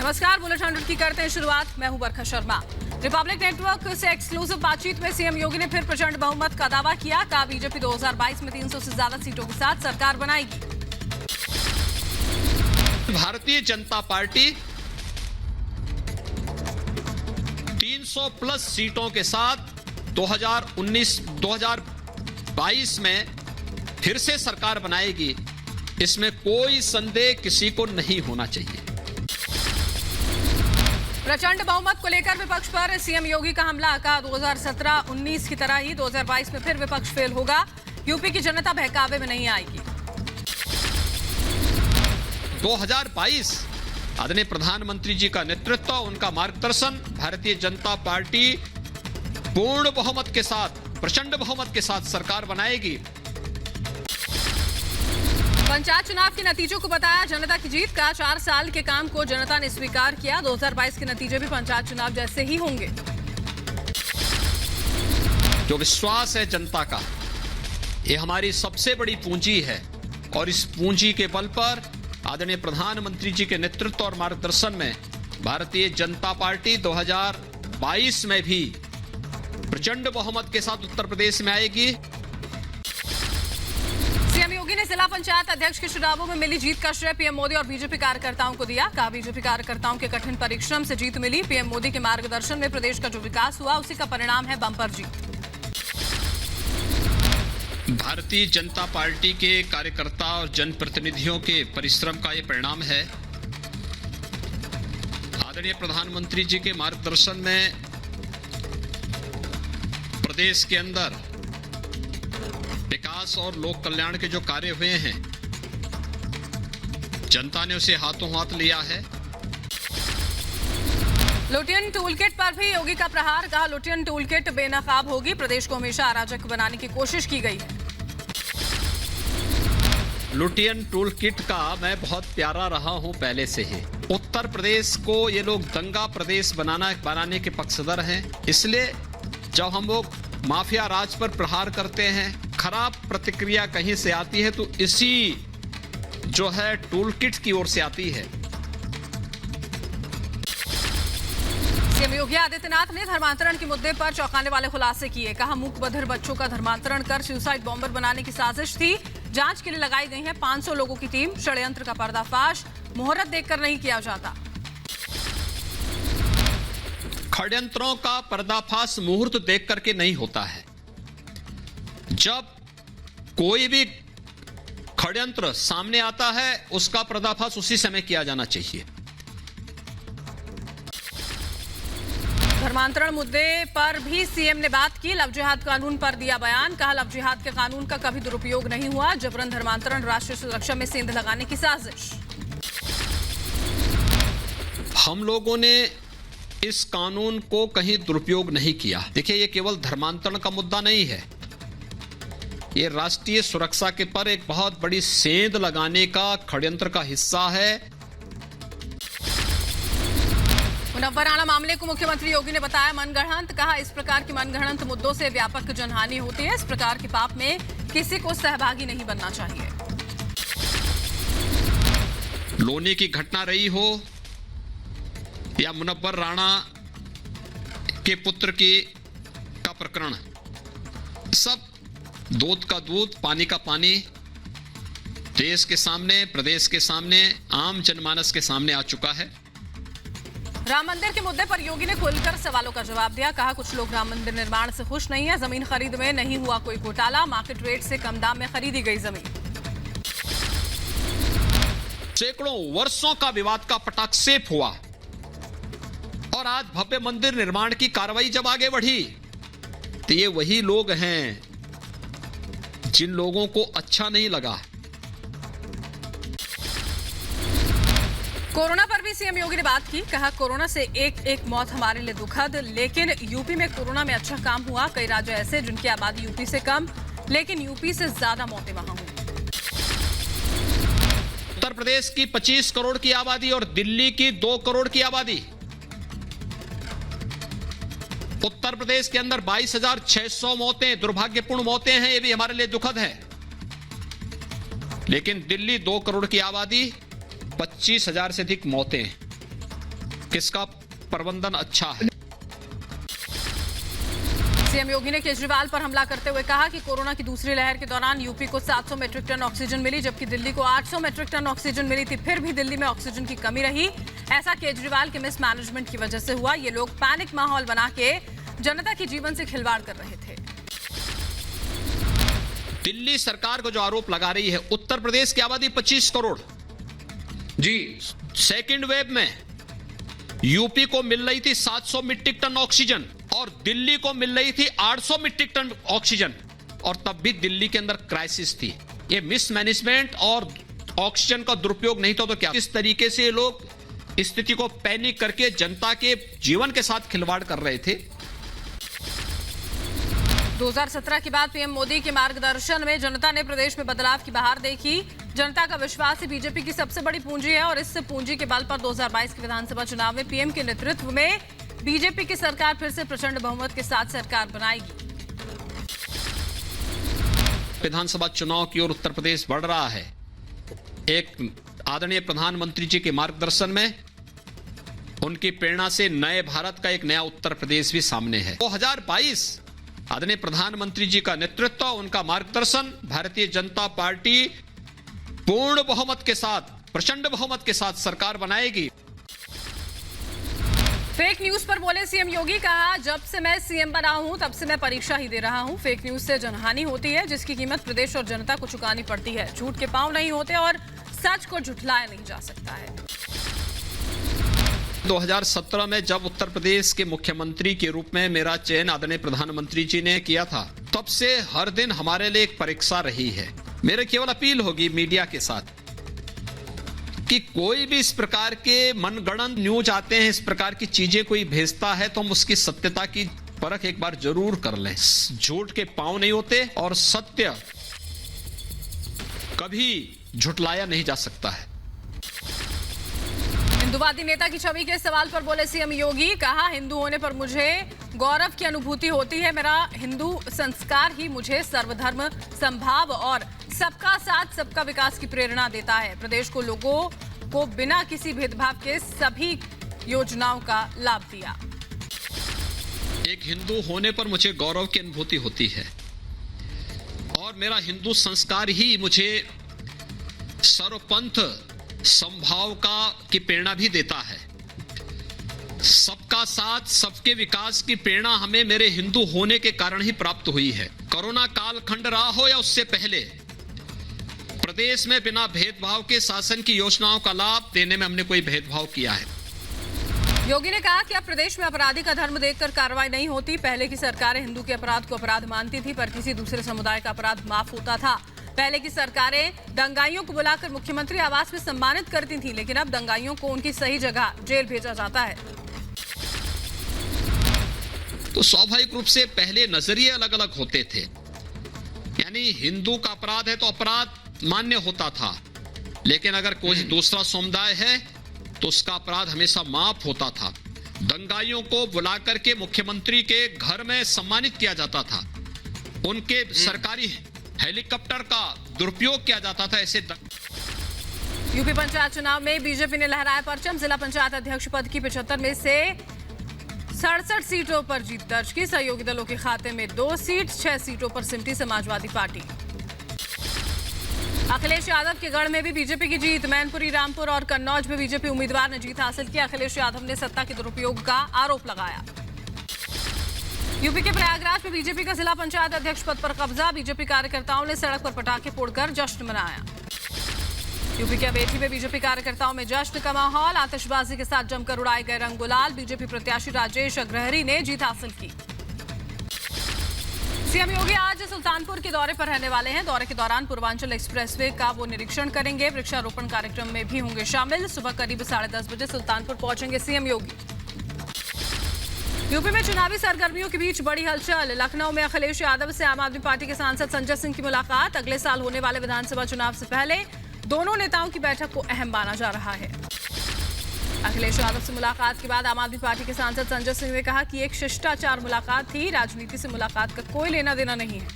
नमस्कार, बुलेटिन 100 की करते हैं शुरुआत। मैं हूं बरखा शर्मा। रिपब्लिक नेटवर्क से एक्सक्लूसिव बातचीत में सीएम योगी ने फिर प्रचंड बहुमत का दावा किया। कहा बीजेपी 2022 में 300 से ज्यादा सीटों के साथ सरकार बनाएगी। भारतीय जनता पार्टी 300 प्लस सीटों के साथ 2022 में फिर से सरकार बनाएगी, इसमें कोई संदेह किसी को नहीं होना चाहिए। प्रचंड बहुमत को लेकर विपक्ष पर सीएम योगी का हमला। कहा 2017-19 की तरह ही 2022 में फिर विपक्ष फेल होगा। यूपी की जनता बहकावे में नहीं आएगी। 2022 आदरणीय प्रधानमंत्री जी का नेतृत्व, उनका मार्गदर्शन, भारतीय जनता पार्टी पूर्ण बहुमत के साथ, प्रचंड बहुमत के साथ सरकार बनाएगी। पंचायत चुनाव के नतीजों को बताया जनता की जीत। का 4 साल के काम को जनता ने स्वीकार किया। 2022 के नतीजे भी पंचायत चुनाव जैसे ही होंगे। जो विश्वास है जनता का, ये हमारी सबसे बड़ी पूंजी है और इस पूंजी के बल पर आदरणीय प्रधानमंत्री जी के नेतृत्व और मार्गदर्शन में भारतीय जनता पार्टी 2022 में भी प्रचंड बहुमत के साथ उत्तर प्रदेश में आएगी। सीएम योगी ने जिला पंचायत अध्यक्ष के चुनावों में मिली जीत का श्रेय पीएम मोदी और बीजेपी कार्यकर्ताओं को दिया। कहा बीजेपी कार्यकर्ताओं के कठिन परिश्रम से जीत मिली। पीएम मोदी के मार्गदर्शन में प्रदेश का जो विकास हुआ, उसी का परिणाम है बम्पर जीत। भारतीय जनता पार्टी के कार्यकर्ता और जनप्रतिनिधियों के परिश्रम का यह परिणाम है। आदरणीय प्रधानमंत्री जी के मार्गदर्शन में प्रदेश के अंदर विकास और लोक कल्याण के जो कार्य हुए हैं, जनता ने उसे हाथों हाथ लिया है। लुटियन टूलकिट पर भी योगी का प्रहार। कहा लुटियन टूलकिट बेनकाब होगी। प्रदेश को हमेशा अराजक बनाने की कोशिश की गई है। लुटियन टूलकिट का मैं बहुत प्यारा रहा हूं पहले से ही। उत्तर प्रदेश को ये लोग दंगा प्रदेश बनाने के पक्षधर हैं। इसलिए जब हम लोग माफिया राज पर प्रहार करते हैं, खराब प्रतिक्रिया कहीं से आती है तो इसी जो है टूलकिट की ओर से आती है। सीएम योगी आदित्यनाथ ने धर्मांतरण के मुद्दे पर चौंकाने वाले खुलासे किए। कहा मूक बधिर बच्चों का धर्मांतरण कर सुसाइड बॉम्बर बनाने की साजिश थी। जांच के लिए लगाई गई है 500 लोगों की टीम। षड्यंत्र का पर्दाफाश मुहूर्त देखकर नहीं किया जाता। षड्यंत्रों का पर्दाफाश मुहूर्त देख करके नहीं होता है। जब कोई भी षड्यंत्र सामने आता है, उसका पर्दाफाश उसी समय किया जाना चाहिए। धर्मांतरण मुद्दे पर भी सीएम ने बात की। लव जिहाद कानून पर दिया बयान। कहा लव जिहाद के कानून का कभी दुरुपयोग नहीं हुआ। जबरन धर्मांतरण राष्ट्रीय सुरक्षा में सेंध लगाने की साजिश। हम लोगों ने इस कानून को कहीं दुरुपयोग नहीं किया। देखिए, ये केवल धर्मांतरण का मुद्दा नहीं है, ये राष्ट्रीय सुरक्षा के पर एक बहुत बड़ी सेंध लगाने का षड्यंत्र का हिस्सा है। मुनव्वर राणा मामले को मुख्यमंत्री योगी ने बताया मनगढ़ंत। कहा इस प्रकार की मनगढ़ंत मुद्दों से व्यापक जनहानि होती है। इस प्रकार के पाप में किसी को सहभागी नहीं बनना चाहिए। लोनी की घटना रही हो या मुनव्वर राणा के पुत्र का प्रकरण, सब दूध का दूध, पानी का पानी देश के सामने, प्रदेश के सामने, आम जनमानस के सामने आ चुका है। राम मंदिर के मुद्दे पर योगी ने खुलकर सवालों का जवाब दिया। कहा कुछ लोग राम मंदिर निर्माण से खुश नहीं है। जमीन खरीद में नहीं हुआ कोई घोटाला। मार्केट रेट से कम दाम में खरीदी गई जमीन। सैकड़ों वर्षों का विवाद का पटाक्षेप हुआ और आज भव्य मंदिर निर्माण की कार्रवाई जब आगे बढ़ी, तो ये वही लोग हैं जिन लोगों को अच्छा नहीं लगा। कोरोना पर भी सीएम योगी ने बात की। कहा कोरोना से एक मौत हमारे लिए दुखद, लेकिन यूपी में कोरोना में अच्छा काम हुआ। कई राज्य ऐसे जिनकी आबादी यूपी से कम, लेकिन यूपी से ज्यादा मौतें वहां हुई। उत्तर प्रदेश की 25 करोड़ की आबादी और दिल्ली की 2 करोड़ की आबादी। उत्तर प्रदेश के अंदर 22,600 मौतें, दुर्भाग्यपूर्ण मौतें हैं, ये भी हमारे लिए दुखद है। लेकिन दिल्ली 2 करोड़ की आबादी, 25,000 से अधिक मौतें। किसका प्रबंधन अच्छा है। सीएम योगी ने केजरीवाल पर हमला करते हुए कहा कि कोरोना की दूसरी लहर के दौरान यूपी को 700 मीट्रिक टन ऑक्सीजन मिली, जबकि दिल्ली को 800 मीट्रिक टन ऑक्सीजन मिली थी। फिर भी दिल्ली में ऑक्सीजन की कमी रही। ऐसा केजरीवाल के मिसमैनेजमेंट की वजह से हुआ। ये लोग पैनिक माहौल बना के जनता के जीवन से खिलवाड़ कर रहे थे। दिल्ली सरकार को जो आरोप लगा रही है, उत्तर प्रदेश की आबादी 25 करोड़ जी, सेकेंड वेव में यूपी को मिल रही थी 700 मीट्रिक टन ऑक्सीजन और दिल्ली को मिल रही थी 800 मीट्रिक टन ऑक्सीजन, और तब भी दिल्ली के अंदर क्राइसिस थी। ये मिसमैनेजमेंट और ऑक्सीजन का दुरुपयोग नहीं था तो क्या? किस तरीके से लोग स्थिति को पैनिक करके जनता के जीवन के साथ खिलवाड़ कर रहे थे। 2017 के बाद पीएम मोदी के मार्गदर्शन में जनता ने प्रदेश में बदलाव की बहार देखी। जनता का विश्वास ही बीजेपी की सबसे बड़ी पूंजी है और इस पूंजी के बल पर 2022 के विधानसभा चुनाव में पीएम के नेतृत्व में बीजेपी की सरकार फिर से प्रचंड बहुमत के साथ सरकार बनाएगी। विधानसभा चुनाव की ओर उत्तर प्रदेश बढ़ रहा है। एक आदरणीय प्रधानमंत्री जी के मार्गदर्शन में, उनकी प्रेरणा से नए भारत का एक नया उत्तर प्रदेश भी सामने है। 2022 आदरणीय प्रधानमंत्री जी का नेतृत्व, उनका मार्गदर्शन, भारतीय जनता पार्टी पूर्ण बहुमत के साथ, प्रचंड बहुमत के साथ सरकार बनाएगी। फेक न्यूज पर बोले सीएम योगी, कहा जब से मैं सीएम बना हूं तब से मैं परीक्षा ही दे रहा हूं। फेक न्यूज से जनहानि होती है जिसकी कीमत प्रदेश और जनता को चुकानी पड़ती है। झूठ के पांव नहीं होते और सच को झुठलाया नहीं जा सकता है। 2017 में जब उत्तर प्रदेश के मुख्यमंत्री के रूप में मेरा चयन आदरणीय प्रधानमंत्री जी ने किया था, तब से हर दिन हमारे लिए एक परीक्षा रही है। मेरे केवल अपील होगी मीडिया के साथ कि कोई भी इस प्रकार के मनगढ़ंत न्यूज आते हैं, इस प्रकार की चीजें कोई भेजता है, तो हम उसकी सत्यता की परख एक बार जरूर कर लें। झूठ के पांव नहीं होते और सत्य कभी झुठलाया नहीं जा सकता है। हिंदुवादी नेता की छवि के सवाल पर बोले सीएम योगी, कहा हिंदू होने पर मुझे गौरव की अनुभूति होती है। मेरा हिंदू संस्कार ही मुझे सर्वधर्म समभाव और सबका साथ सबका विकास की प्रेरणा देता है। प्रदेश को लोगों को बिना किसी भेदभाव के सभी योजनाओं का लाभ दिया। एक हिंदू होने पर मुझे गौरव की अनुभूति होती है और मेरा हिंदू संस्कार ही मुझे सर्वपंथ समभाव की प्रेरणा भी देता है। सबका साथ सबके विकास की प्रेरणा हमें मेरे हिंदू होने के कारण ही प्राप्त हुई है। कोरोना कालखंड रहा हो या उससे पहले, प्रदेश में बिना भेदभाव के शासन की योजनाओं का लाभ देने में हमने कोई भेदभाव किया है। योगी ने कहा कि अब प्रदेश में अपराधी का धर्म देखकर कार्रवाई नहीं होती। पहले की सरकारें हिंदू के अपराध को अपराध मानती थी, पर किसी दूसरे समुदाय का अपराध माफ होता था। पहले की सरकारें दंगाइयों को बुलाकर मुख्यमंत्री आवास में सम्मानित करती थी, लेकिन अब दंगाइयों को उनकी सही जगह जेल भेजा जाता है। तो स्वाभाविक रूप से पहले नजरिए अलग अलग होते थे। यानी हिंदू का अपराध है तो अपराध मान्य होता था, लेकिन अगर कोई दूसरा समुदाय है तो उसका अपराध हमेशा माफ होता था। दंगाइयों को बुलाकर के मुख्यमंत्री के घर में सम्मानित किया जाता था, उनके सरकारी हेलीकॉप्टर का दुरुपयोग किया जाता था। ऐसे यूपी पंचायत चुनाव में बीजेपी ने लहराया परचम। जिला पंचायत अध्यक्ष पद की 75 में से 67 सीटों पर जीत दर्ज की। सहयोगी दलों के खाते में 2 सीट, 6 सीटों पर सिमटी समाजवादी पार्टी। अखिलेश यादव के गढ़ में भी बीजेपी की जीत। मैनपुरी, रामपुर और कन्नौज में बीजेपी उम्मीदवार ने जीत हासिल की। अखिलेश यादव ने सत्ता के दुरुपयोग का आरोप लगाया। यूपी के प्रयागराज में बीजेपी का जिला पंचायत अध्यक्ष पद पर कब्जा। बीजेपी कार्यकर्ताओं ने सड़क पर पटाखे फोड़कर जश्न मनाया। यूपी के अमेठी में बीजेपी कार्यकर्ताओं में जश्न का माहौल। आतिशबाजी के साथ जमकर उड़ाए गए रंग गुलाल। बीजेपी प्रत्याशी राजेश अग्रहरी ने जीत हासिल की। सीएम योगी आज सुल्तानपुर के दौरे पर रहने वाले हैं। दौरे के दौरान पूर्वांचल एक्सप्रेसवे का वो निरीक्षण करेंगे। वृक्षारोपण कार्यक्रम में भी होंगे शामिल। सुबह करीब 10:30 बजे सुल्तानपुर पहुंचेंगे सीएम योगी। यूपी में चुनावी सरगर्मियों के बीच बड़ी हलचल। लखनऊ में अखिलेश यादव से आम आदमी पार्टी के सांसद संजय सिंह की मुलाकात। अगले साल होने वाले विधानसभा चुनाव से पहले दोनों नेताओं की बैठक को अहम माना जा रहा है। अखिलेश यादव से मुलाकात के बाद आम आदमी पार्टी के सांसद संजय सिंह ने कहा कि एक शिष्टाचार मुलाकात थी, राजनीति से मुलाकात का कोई लेना देना नहीं है।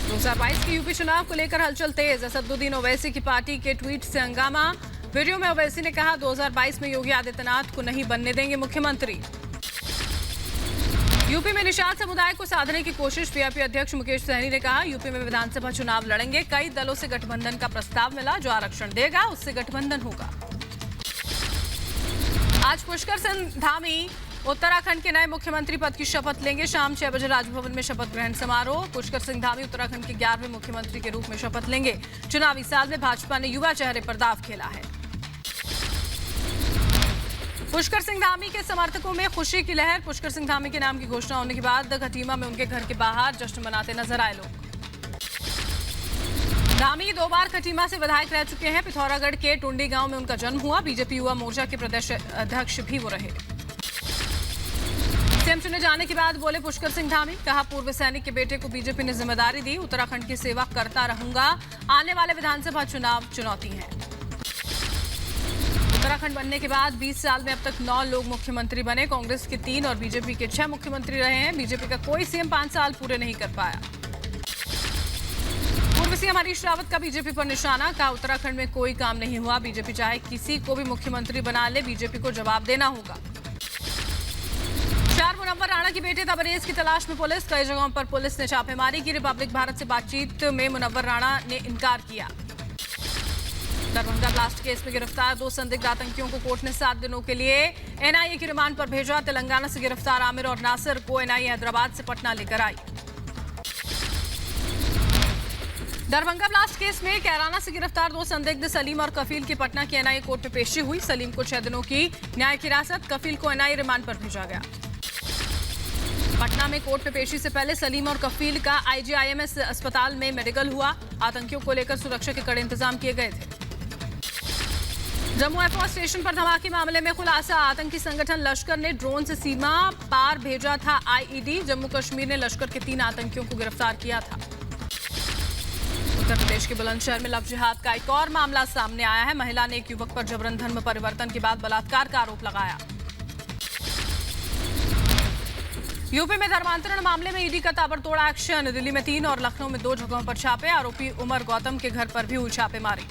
2022 के यूपी चुनाव को लेकर हलचल तेज। असदुद्दीन ओवैसी की पार्टी के ट्वीट से हंगामा। वीडियो में ओवैसी ने कहा 2022 में योगी आदित्यनाथ को नहीं बनने देंगे मुख्यमंत्री। यूपी में निषाद समुदाय को साधने की कोशिश, पीआईपी अध्यक्ष मुकेश सहनी ने कहा यूपी में विधानसभा चुनाव लड़ेंगे, कई दलों से गठबंधन का प्रस्ताव मिला, जो आरक्षण देगा उससे गठबंधन होगा। आज पुष्कर सिंह धामी उत्तराखंड के नए मुख्यमंत्री पद की शपथ लेंगे। शाम 6 बजे राजभवन में शपथ ग्रहण समारोह। पुष्कर सिंह धामी उत्तराखंड के 11वें मुख्यमंत्री के रूप में शपथ लेंगे। चुनावी साल में भाजपा ने युवा चेहरे पर दांव खेला है। पुष्कर सिंह धामी के समर्थकों में खुशी की लहर। पुष्कर सिंह धामी के नाम की घोषणा होने के बाद खटीमा में उनके घर के बाहर जश्न मनाते नजर आए लोग। धामी 2 बार खटीमा से विधायक रह चुके हैं। पिथौरागढ़ के टुंडी गांव में उनका जन्म हुआ। बीजेपी युवा मोर्चा के प्रदेश अध्यक्ष भी वो रहे। सीएम चुने जाने के बाद बोले पुष्कर सिंह धामी, कहा पूर्व सैनिक के बेटे को बीजेपी ने जिम्मेदारी दी, उत्तराखंड की सेवा करता रहूंगा। आने वाले विधानसभा चुनाव चुनौती है। उत्तराखंड बनने के बाद 20 साल में अब तक 9 लोग मुख्यमंत्री बने। कांग्रेस के 3 और बीजेपी के 6 मुख्यमंत्री रहे हैं। बीजेपी का कोई सीएम 5 साल पूरे नहीं कर पाया। पूर्व सीएम हरीश रावत का बीजेपी पर निशाना, कहा उत्तराखंड में कोई काम नहीं हुआ। बीजेपी चाहे किसी को भी मुख्यमंत्री बना ले, बीजेपी को जवाब देना होगा। 4 मुनव्वर राणा की बेटे तबरेज की तलाश में पुलिस, कई जगहों पर पुलिस ने छापेमारी की। रिपब्लिक भारत से बातचीत में मुनव्वर राणा ने इनकार किया। दरभंगा ब्लास्ट केस में गिरफ्तार 2 संदिग्ध आतंकियों को कोर्ट ने 7 दिनों के लिए एनआईए की रिमांड पर भेजा। तेलंगाना से गिरफ्तार आमिर और नासिर को एनआईए हैदराबाद से पटना लेकर आई। दरभंगा ब्लास्ट केस में कैराना से गिरफ्तार 2 संदिग्ध सलीम और कफील की पटना की एनआईए कोर्ट में पेशी हुई। सलीम को 6 दिनों की न्यायिक हिरासत, कफील को एनआईए रिमांड पर भेजा गया। पटना में कोर्ट में पेशी से पहले सलीम और कफील का आईजीआईएमएस अस्पताल में मेडिकल हुआ। आतंकियों को लेकर सुरक्षा के कड़े इंतजाम किए गए थे। जम्मू एयरफोर्स स्टेशन पर धमाके मामले में खुलासा, आतंकी संगठन लश्कर ने ड्रोन से सीमा पार भेजा था आईईडी। जम्मू कश्मीर ने लश्कर के 3 आतंकियों को गिरफ्तार किया था। उत्तर प्रदेश के बुलंदशहर में लव जिहाद का एक और मामला सामने आया है। महिला ने एक युवक पर जबरन धर्म परिवर्तन के बाद बलात्कार का आरोप लगाया। यूपी में धर्मांतरण मामले में ईडी का ताबड़तोड़ एक्शन, दिल्ली में 3 और लखनऊ में 2 जगहों पर छापे। आरोपी उमर गौतम के घर पर भी हुई छापेमारी।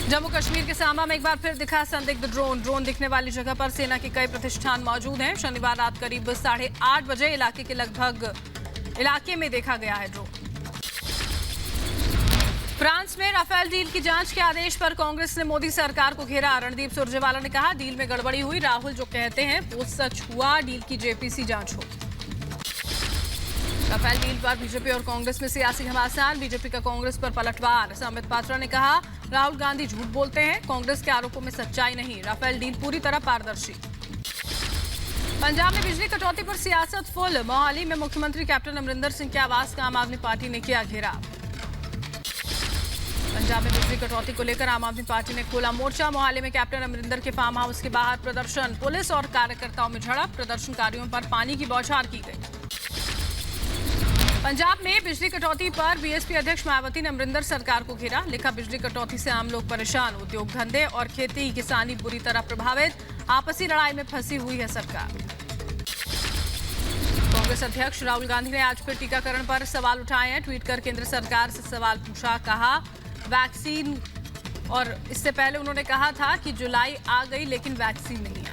जम्मू कश्मीर के सांबा में एक बार फिर दिखा संदिग्ध ड्रोन दिखने वाली जगह पर सेना के कई प्रतिष्ठान मौजूद हैं। शनिवार रात करीब 8:30 बजे इलाके में देखा गया है ड्रोन। फ्रांस में राफेल डील की जांच के आदेश पर कांग्रेस ने मोदी सरकार को घेरा। रणदीप सुरजेवाला ने कहा डील में गड़बड़ी हुई, राहुल जो कहते हैं वो सच हुआ, डील की जेपीसी जांच हो। राफेल डील पर बीजेपी और कांग्रेस में सियासी घमासान, बीजेपी का कांग्रेस पर पलटवार। संबित पात्रा ने कहा राहुल गांधी झूठ बोलते हैं, कांग्रेस के आरोपों में सच्चाई नहीं, राफेल डील पूरी तरह पारदर्शी। पंजाब में बिजली कटौती पर सियासत फुल, मोहाली में मुख्यमंत्री कैप्टन अमरिंदर सिंह के आवास का आम आदमी पार्टी ने किया घेराव। पंजाब में बिजली कटौती को लेकर आम आदमी पार्टी ने खोला मोर्चा। मोहाली में कैप्टन अमरिंदर के फार्म हाउस के बाहर प्रदर्शन, पुलिस और कार्यकर्ताओं में झड़प, प्रदर्शनकारियों पर पानी की बौछार की गई। पंजाब में बिजली कटौती पर बीएसपी अध्यक्ष मायावती ने अमरिंदर सरकार को घेरा। लिखा बिजली कटौती से आम लोग परेशान, उद्योग धंधे और खेती किसानी बुरी तरह प्रभावित, आपसी लड़ाई में फंसी हुई है सरकार। कांग्रेस अध्यक्ष राहुल गांधी ने आज फिर टीकाकरण पर सवाल उठाए हैं। ट्वीट कर केंद्र सरकार से सवाल पूछा, कहा वैक्सीन, और इससे पहले उन्होंने कहा था कि जुलाई आ गई लेकिन वैक्सीन नहीं आई।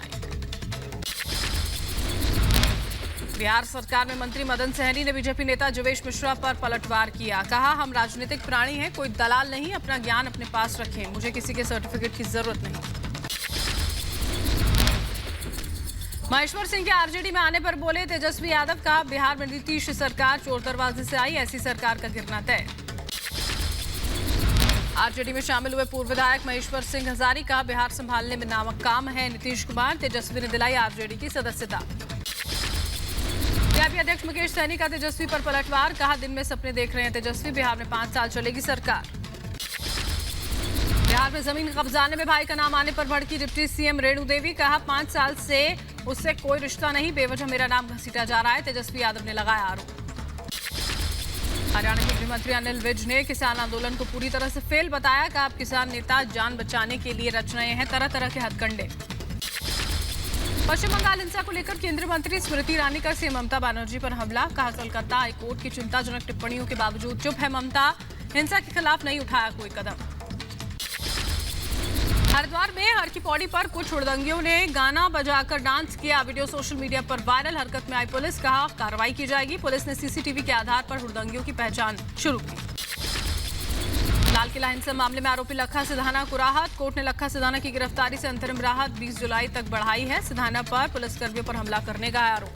बिहार सरकार में मंत्री मदन सहनी ने बीजेपी नेता जवेश मिश्रा पर पलटवार किया। कहा हम राजनीतिक प्राणी हैं, कोई दलाल नहीं, अपना ज्ञान अपने पास रखें, मुझे किसी के सर्टिफिकेट की जरूरत नहीं। महेश्वर सिंह के आरजेडी में आने पर बोले तेजस्वी यादव, कहा बिहार में नीतीश सरकार चोर दरवाजे से आई, ऐसी सरकार का गिरना तय। आरजेडी में शामिल हुए पूर्व विधायक महेश्वर सिंह हजारी, कहा बिहार संभालने में नाकाम है नीतीश कुमार, तेजस्वी ने दिलाई आरजेडी की सदस्यता। पीआईपी अध्यक्ष मुकेश सहनी का तेजस्वी पर पलटवार, कहा दिन में सपने देख रहे हैं तेजस्वी, बिहार में 5 साल चलेगी सरकार। बिहार में जमीन कब्जाने में भाई का नाम आने पर भड़की डिप्टी सीएम रेणु देवी, कहा 5 साल से उससे कोई रिश्ता नहीं, बेवजह मेरा नाम घसीटा जा रहा है, तेजस्वी यादव ने लगाया आरोप। हरियाणा के गृह मंत्री अनिल विज ने किसान आंदोलन को पूरी तरह से फेल बताया, कहा अब किसान नेता जान बचाने के लिए रच रहे हैं तरह तरह के हथकंडे। पश्चिम बंगाल हिंसा को लेकर केंद्रीय मंत्री स्मृति ईरानी का सीएम ममता बनर्जी पर हमला, कहा कलकत्ता हाईकोर्ट की चिंताजनक टिप्पणियों के बावजूद चुप है ममता, हिंसा के खिलाफ नहीं उठाया कोई कदम। हरिद्वार में हर की पौड़ी पर कुछ हुड़दंगियों ने गाना बजाकर डांस किया। वीडियो सोशल मीडिया पर वायरल। हरकत में आई पुलिस, कहा कार्रवाई की जाएगी। पुलिस ने सीसीटीवी के आधार पर हुड़दंगियों की पहचान शुरू की। लाल किला हिंसा मामले में आरोपी लखा सिधाना को राहत। कोर्ट ने लखा सिधाना की गिरफ्तारी से अंतरिम राहत 20 जुलाई तक बढ़ाई है। सिधाना पर पुलिसकर्मियों पर हमला करने का आरोप।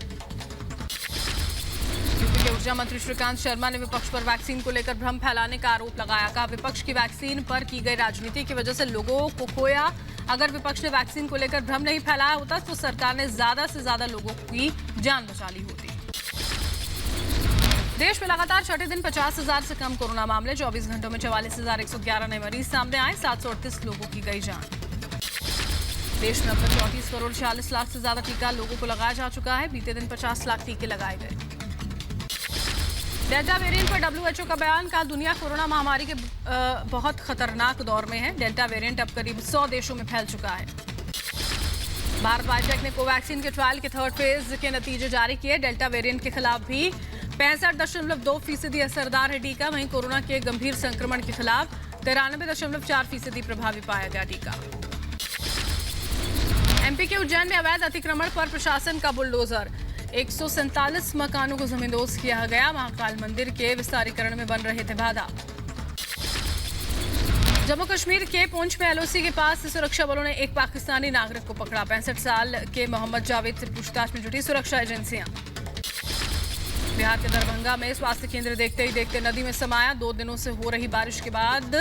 यूपी के ऊर्जा मंत्री श्रीकांत शर्मा ने विपक्ष पर वैक्सीन को लेकर भ्रम फैलाने का आरोप लगाया। कहा विपक्ष की वैक्सीन पर की गई राजनीति की वजह से लोगों को खोया। अगर विपक्ष ने वैक्सीन को लेकर भ्रम नहीं फैलाया होता तो सरकार ने ज्यादा से ज्यादा लोगों की जान बचा ली होती। देश में लगातार छठे दिन 50,000 से कम कोरोना मामले। 24 घंटों में 44,111 नए मरीज सामने आए। 738 लोगों की गई जान। देश में अब तक 34 करोड़ 46 लाख से ज्यादा टीका लोगों को लगाया जा चुका है। बीते दिन 50 लाख टीके लगाए गए। डेल्टा वेरिएंट पर WHO का बयान। कहा दुनिया कोरोना महामारी के बहुत खतरनाक दौर में है। डेल्टा वेरिएंट अब करीब 100 देशों में फैल चुका है। भारत बायोटेक ने कोवैक्सीन के ट्रायल के थर्ड फेज के नतीजे जारी किए। डेल्टा वेरिएंट के खिलाफ भी 65.2% असरदार है टीका। वहीं कोरोना के गंभीर संक्रमण के खिलाफ 93.4% प्रभावी पाया गया टीका। एमपी के उज्जैन में अवैध अतिक्रमण पर प्रशासन का बुलडोजर। 147 मकानों को जमींदोज किया गया। महाकाल मंदिर के विस्तारीकरण में बन रहे थे बाधा। जम्मू कश्मीर के पुंछ में LOC के पास से सुरक्षा बलों ने एक पाकिस्तानी नागरिक को पकड़ा। 65 साल के मोहम्मद जावेद से पूछताछ में जुटी सुरक्षा एजेंसियां। बिहार के दरभंगा में स्वास्थ्य केंद्र देखते ही देखते नदी में समाया। 2 दिनों से हो रही बारिश के बाद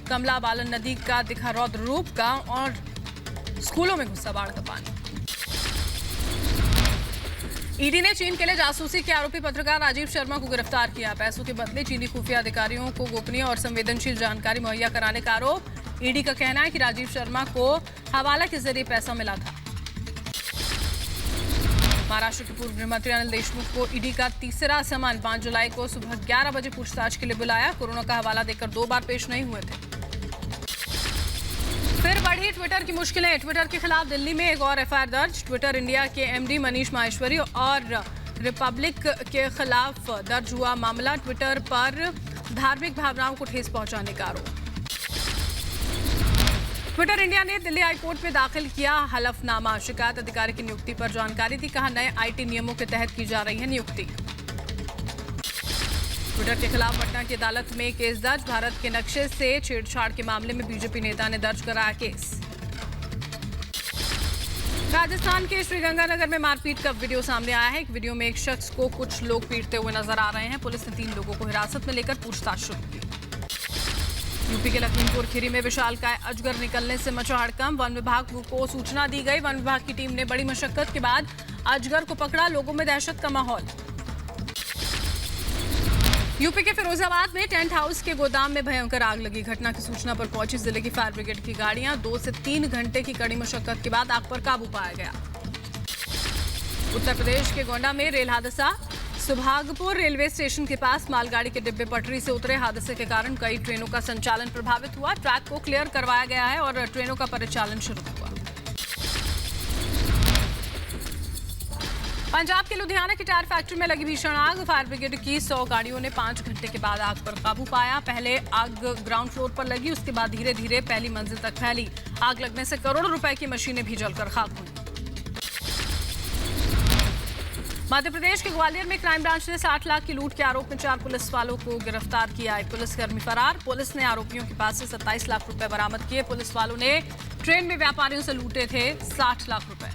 कमला बालन नदी का दिखा रौद्र रूप। गांव और स्कूलों में घुसा बाढ़ का पानी। ईडी ने चीन के लिए जासूसी के आरोपी पत्रकार राजीव शर्मा को गिरफ्तार किया। पैसों के बदले चीनी खुफिया अधिकारियों को गोपनीय और संवेदनशील जानकारी मुहैया कराने का आरोप। ईडी का कहना है कि राजीव शर्मा को हवाला के जरिए पैसा मिला था। महाराष्ट्र के पूर्व गृह मंत्री अनिल देशमुख को ईडी का तीसरा समन 5 जुलाई को सुबह 11 बजे पूछताछ के लिए बुलाया। कोरोना का हवाला देकर 2 बार पेश नहीं हुए थे। फिर बढ़ी ट्विटर की मुश्किलें। ट्विटर के खिलाफ दिल्ली में एक और FIR दर्ज। ट्विटर इंडिया के MD मनीष माहेश्वरी और रिपब्लिक के खिलाफ दर्ज हुआ मामला। ट्विटर पर धार्मिक भावनाओं को ठेस पहुंचाने का आरोप। ट्विटर इंडिया ने दिल्ली हाईकोर्ट में दाखिल किया हलफनामा। शिकायत अधिकारी की नियुक्ति पर जानकारी दी। कहा नए IT नियमों के तहत की जा रही है नियुक्ति। ट्विटर के खिलाफ पटना की अदालत में केस दर्ज। भारत के नक्शे से छेड़छाड़ के मामले में बीजेपी नेता ने दर्ज कराया केस। राजस्थान के श्रीगंगानगर में मारपीट का वीडियो सामने आया है। एक वीडियो में एक शख्स को कुछ लोग पीटते हुए नजर आ रहे हैं। पुलिस ने 3 लोगों को हिरासत में लेकर पूछताछ शुरू की। यूपी के लखीमपुर खीरी में विशालकाय अजगर निकलने से मचा हड़कंप। वन विभाग को सूचना दी गई। वन विभाग की टीम ने बड़ी मशक्कत के बाद अजगर को पकड़ा। लोगों में दहशत का माहौल। यूपी के फिरोजाबाद में टेंट हाउस के गोदाम में भयंकर आग लगी। घटना की सूचना पर पहुंची जिले की फायर ब्रिगेड की गाड़ियां। 2 से 3 घंटे की कड़ी मशक्कत के बाद आग पर काबू पाया गया। उत्तर प्रदेश के गोंडा में रेल हादसा। सुभागपुर रेलवे स्टेशन के पास मालगाड़ी के डिब्बे पटरी से उतरे। हादसे के कारण कई ट्रेनों का संचालन प्रभावित हुआ। ट्रैक को क्लियर करवाया गया है और ट्रेनों का परिचालन शुरू हुआ। पंजाब के लुधियाना की टायर फैक्ट्री में लगी भीषण आग। फायर ब्रिगेड की 100 गाड़ियों ने 5 घंटे के बाद आग पर काबू पाया। पहले आग ग्राउंड फ्लोर पर लगी, उसके बाद धीरे धीरे पहली मंजिल तक फैली। आग लगने से करोड़ों रुपए की मशीनें भी जलकर खाक हुई। मध्य प्रदेश के ग्वालियर में क्राइम ब्रांच ने 60 लाख की लूट के आरोप में 4 पुलिस वालों को गिरफ्तार किया। एक पुलिसकर्मी फरार। पुलिस ने आरोपियों के पास से 27 लाख रुपए बरामद किए। पुलिस वालों ने ट्रेन में व्यापारियों से लूटे थे 60 लाख रुपए।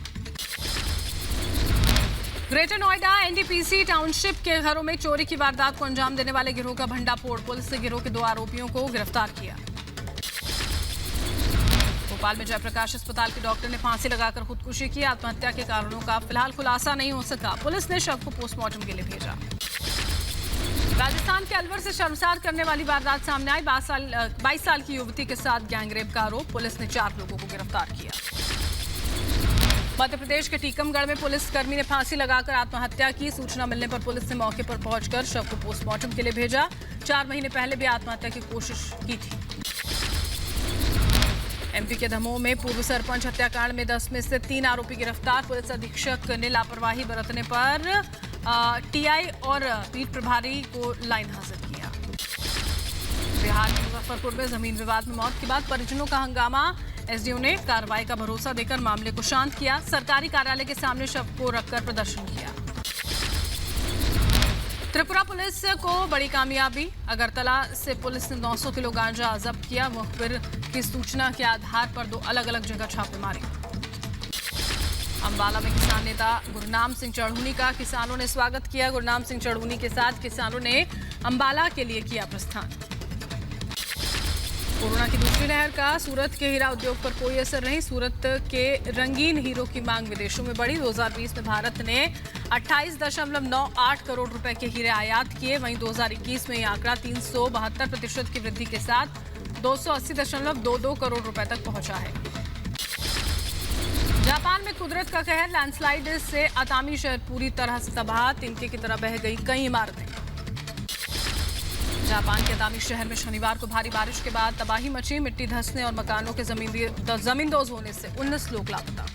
ग्रेटर नोएडा NDPC टाउनशिप के घरों में चोरी की वारदात को अंजाम देने वाले गिरोह का भंडाफोड़। पुलिस ने गिरोह के 2 आरोपियों को गिरफ्तार किया। भोपाल में जयप्रकाश अस्पताल के डॉक्टर ने फांसी लगाकर खुदकुशी की। आत्महत्या के कारणों का फिलहाल खुलासा नहीं हो सका। पुलिस ने शव को पोस्टमार्टम के लिए भेजा। राजस्थान के अलवर से शर्मसार करने वाली वारदात सामने आई। 22 साल की युवती के साथ गैंगरेप का आरोप। पुलिस ने 4 लोगों को गिरफ्तार किया। मध्य प्रदेश के टीकमगढ़ में पुलिसकर्मी ने फांसी लगाकर आत्महत्या की। सूचना मिलने पर पुलिस ने मौके पर पहुंचकर शव को पोस्टमार्टम के लिए भेजा। 4 महीने पहले भी आत्महत्या की कोशिश की थी। MP के दमोह में पूर्व सरपंच हत्याकांड में 10 में से 3 आरोपी गिरफ्तार। पुलिस अधीक्षक ने लापरवाही बरतने पर TI और पीठ प्रभारी को लाइन हाजिर किया। बिहार के मुजफ्फरपुर में जमीन विवाद में मौत के बाद परिजनों का हंगामा। एसडीओ ने कार्रवाई का भरोसा देकर मामले को शांत किया। सरकारी कार्यालय के सामने शव को रखकर प्रदर्शन किया। त्रिपुरा पुलिस को बड़ी कामयाबी। अगरतला से पुलिस ने 900 किलो गांजा जब्त किया। मुखबिर की सूचना के आधार पर 2 अलग-अलग जगह छापेमारी। अंबाला में किसान नेता गुरनाम सिंह चढ़ूनी का किसानों ने स्वागत किया। गुरनाम सिंह चढ़ूनी के साथ किसानों ने अंबाला के लिए किया प्रस्थान। कोरोना की दूसरी लहर का सूरत के हीरा उद्योग पर कोई असर नहीं। सूरत के रंगीन हीरो की मांग विदेशों में बढ़ी। 2020 में भारत ने 28.98 करोड़ रुपए के हीरे आयात किए। वहीं 2021 में यह आंकड़ा 372% की वृद्धि के साथ 280.22 करोड़ रुपए तक पहुंचा है। जापान में कुदरत का कहर। लैंडस्लाइड से अतामी शहर पूरी तरह से तबाह। तिनके की तरह बह गई कई इमारतें। जापान के अतामी शहर में शनिवार को भारी बारिश के बाद तबाही मची। मिट्टी धंसने और मकानों के जमींदोज होने से 19 लोग लापता।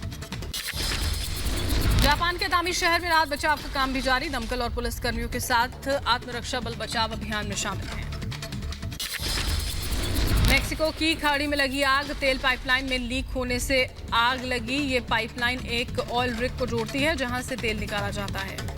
जापान के अतामी शहर में राहत बचाव का काम भी जारी। दमकल और पुलिस कर्मियों के साथ आत्मरक्षा बल बचाव अभियान में शामिल हैं। मेक्सिको की खाड़ी में लगी आग। तेल पाइपलाइन में लीक होने से आग लगी। ये पाइपलाइन एक ऑयल रिग को जोड़ती है जहां से तेल निकाला जाता है।